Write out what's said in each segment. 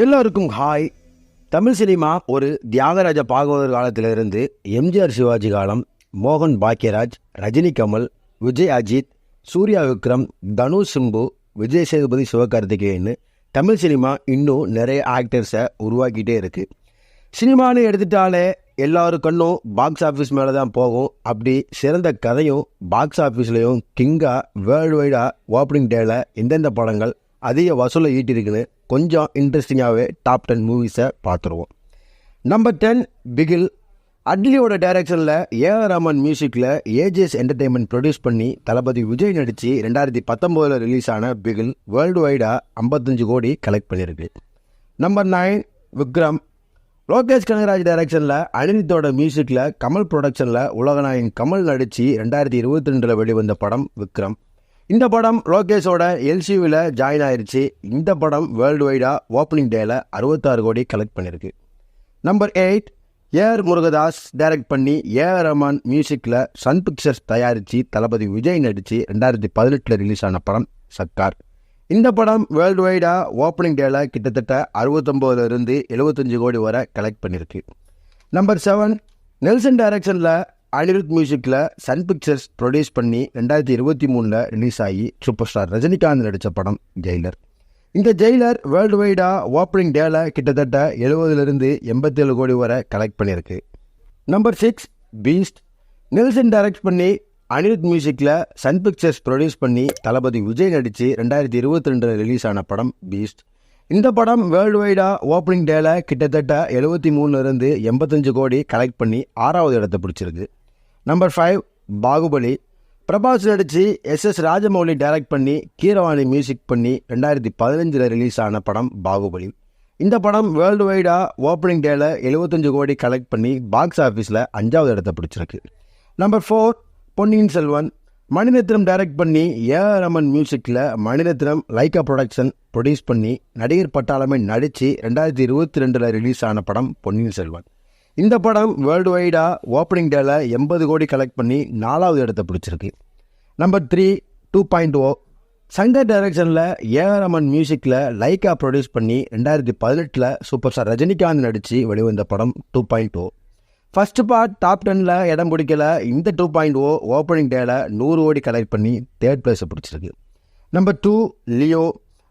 எல்லோருக்கும் hi. Tamil cinema ஒரு தியாகராஜ பாகவதர் காலத்திலிருந்து எம்ஜிஆர் சிவாஜி காலம், மோகன் பாக்யராஜ், ரஜினி கமல், விஜய் அஜித், சூர்யா விக்ரம், தனுஷ் சிம்பு, விஜய் சேதுபதி, சிவகார்த்திகேயன் தமிழ் சினிமா இன்னும் நிறைய ஆக்டர்ஸை உருவாக்கிட்டே இருக்குது. சினிமான்னு எடுத்துட்டாலே எல்லாரும் கண்ணும் பாக்ஸ் ஆஃபீஸ் மேலே தான் போகும். அப்படி சிறந்த கதையும் பாக்ஸ் ஆஃபீஸ்லேயும் கிங்காக வேர்ல்டு வைடாக ஓப்பனிங் டேல எந்தெந்த படங்கள் அதிக வசூலை ஈட்டிருக்குன்னு கொஞ்சம் இன்ட்ரெஸ்டிங்காகவே டாப் 10 மூவிஸை பார்த்துருவோம். நம்பர் 10 பிகில். அட்லியோட டைரக்ஷனில் ஏஆர் ரஹ்மான் மியூசிக்கில் ஏஜிஎஸ் என்டர்டெயின்மெண்ட் ப்ரொடியூஸ் பண்ணி தளபதி விஜய் நடித்து 2019 ரிலீஸ் ஆன பிகில் வேர்ல்டு வைடாக 55 கோடி கலெக்ட் பண்ணியிருக்கு. நம்பர் 9 விக்ரம். லோகேஷ் கனகராஜ் டைரக்ஷனில் அனிருத்தோட மியூசிக்கில் கமல் ப்ரொடக்ஷனில் உலகநாயகன் கமல் நடித்து 2022 வெளிவந்த படம் விக்ரம். இந்த படம் லோகேஷோட எல்சியூவில் ஜாயின் ஆயிடுச்சு. இந்த படம் வேர்ல்டு வைடாக ஓப்பனிங் டேல 66 கோடி கலெக்ட் பண்ணியிருக்கு. நம்பர் 8 ஏஆர் முருகதாஸ் டைரக்ட் பண்ணி ஏஆர் ரஹ்மான் மியூசிக்கில் சன் பிக்சர்ஸ் தயாரித்து தளபதி விஜய் நடித்து 2018 ரிலீஸ் ஆன படம் சர்க்கார். இந்த படம் வேர்ல்டு வைடாக ஓப்பனிங் டேல கிட்டத்தட்ட 69 75 கோடி வரை கலெக்ட் பண்ணியிருக்கு. நம்பர் 7 நெல்சன் டைரக்ஷனில் அனிருத் மியூசிக்கில் சன் பிக்சர்ஸ் ப்ரொடியூஸ் பண்ணி 2023 ரிலீஸ் ஆகி சூப்பர் ஸ்டார் ரஜினிகாந்த் நடித்த படம் ஜெயிலர். இந்த ஜெயிலர் வேர்ல்டு வைடாக ஓப்பனிங் டேல கிட்டத்தட்ட 70 87 கோடி வரை கலெக்ட் பண்ணியிருக்கு. Number 6 Beast. நெல்சன் டைரக்ட் பண்ணி அனிருத் மியூசிக்கில் சன் பிக்சர்ஸ் ப்ரொடியூஸ் பண்ணி தளபதி விஜய் நடித்து 2022 ரிலீஸ் ஆன படம் பீஸ்ட். இந்த படம் வேர்ல்டு வைடாக ஓப்பனிங் டேல கிட்டத்தட்ட 73 85 கோடி கலெக்ட் பண்ணி 6வது இடத்தை பிடிச்சிருக்கு. நம்பர் 5 பாகுபலி. பிரபாஸ் நடித்து எஸ் ராஜமௌலி டைரக்ட் பண்ணி கீரவாணி மியூசிக் பண்ணி 2015 ரிலீஸ் ஆன படம் பாகுபலி. இந்த படம் வேர்ல்டு வைடாக ஓப்பனிங் டேல 75 கோடி கலெக்ட் பண்ணி பாக்ஸ் ஆஃபீஸில் 5வது இடத்தை பிடிச்சிருக்கு. நம்பர் 4 பொன்னியின் செல்வன். மணிரத்னம் டைரக்ட் பண்ணி ஏஆர் ரஹ்மான் மியூசிக்கில் மணிரத்னம் லைக்கா ப்ரொடக்ஷன் ப்ரொடியூஸ் பண்ணி நடிகர் பட்டாளமே நடித்து 2022 ரிலீஸ் ஆன படம் பொன்னியின் செல்வன். இந்த படம் வேர்ல்டு வைடாக ஓப்பனிங் டேல 80 கோடி கலெக்ட் பண்ணி 4வது இடத்தை பிடிச்சிருக்கு. நம்பர் 3 2.0. சங்கர் டைரக்ஷனில் ஏஆர் ரஹ்மான் மியூசிக்கில் லைக்கா ப்ரொடியூஸ் பண்ணி 2018 சூப்பர் ஸ்டார் ரஜினிகாந்த் நடித்து வெளிவந்த படம் 2.0. ஃபர்ஸ்ட் பார்ட் டாப் 10 இடம் பிடிக்கல. இந்த 2.0 ஓப்பனிங் டேல 100 கோடி கலெக்ட் பண்ணி 3rd பிளேஸை பிடிச்சிருக்கு. Number 2 Leo.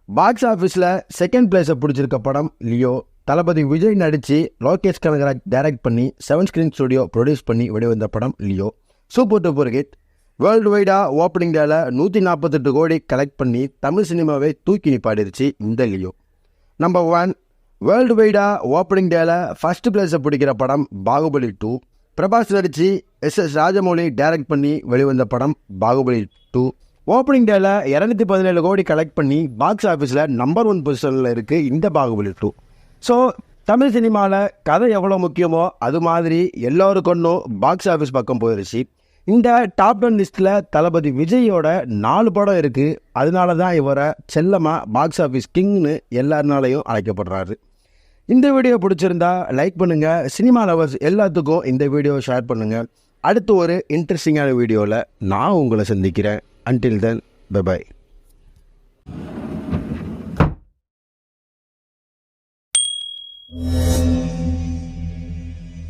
பாக்ஸ் ஆஃபீஸில் 2nd பிளேஸை பிடிச்சிருக்க படம் லியோ. தளபதி விஜய் நடித்து லோகேஷ் கனகராஜ் டைரக்ட் பண்ணி 7 ஸ்கிரீன் ஸ்டுடியோ ப்ரொடியூஸ் பண்ணி வெளிவந்த படம் Leo. Super duper hit. World வைடாக ஓப்பனிங் டேல 148 கோடி கலெக்ட் பண்ணி தமிழ் சினிமாவை தூக்கி நிப்பாடிருச்சு இந்த லியோ. நம்பர் 1 வேர்ல்டு வைடாக ஓப்பனிங் டேல ஃபர்ஸ்ட் பிளேஸை பிடிக்கிற படம் பாகுபலி 2. பிரபாஸ் நடித்து எஸ் ராஜமௌலி டைரக்ட் பண்ணி வெளிவந்த படம் பாகுபலி 2. ஓப்பனிங் டேல 217 கோடி கலெக்ட் பண்ணி பாக்ஸ் ஆஃபீஸில் நம்பர் 1 பொசிஷனில் இருக்குது இந்த பாகுபலி 2. ஸோ தமிழ் சினிமாவில் கதை எவ்வளோ முக்கியமோ அது மாதிரி எல்லோருக்கும் பாக்ஸ் ஆஃபீஸ் பக்கம் போயிடுச்சு. இந்த டாப் 10 லிஸ்ட்டில் தளபதி விஜயோட 4 படம் இருக்குது. அதனால தான் இவரை செல்லமாக பாக்ஸ் ஆஃபீஸ் கிங்னு எல்லாருனாலையும் அழைக்கப்படுறாரு. இந்த வீடியோ பிடிச்சிருந்தா லைக் பண்ணுங்கள். சினிமா லவர்ஸ் எல்லாத்துக்கும் இந்த வீடியோவை ஷேர் பண்ணுங்கள். அடுத்து ஒரு இன்ட்ரெஸ்டிங்கான வீடியோவில் நான் உங்களை சந்திக்கிறேன். Until then by.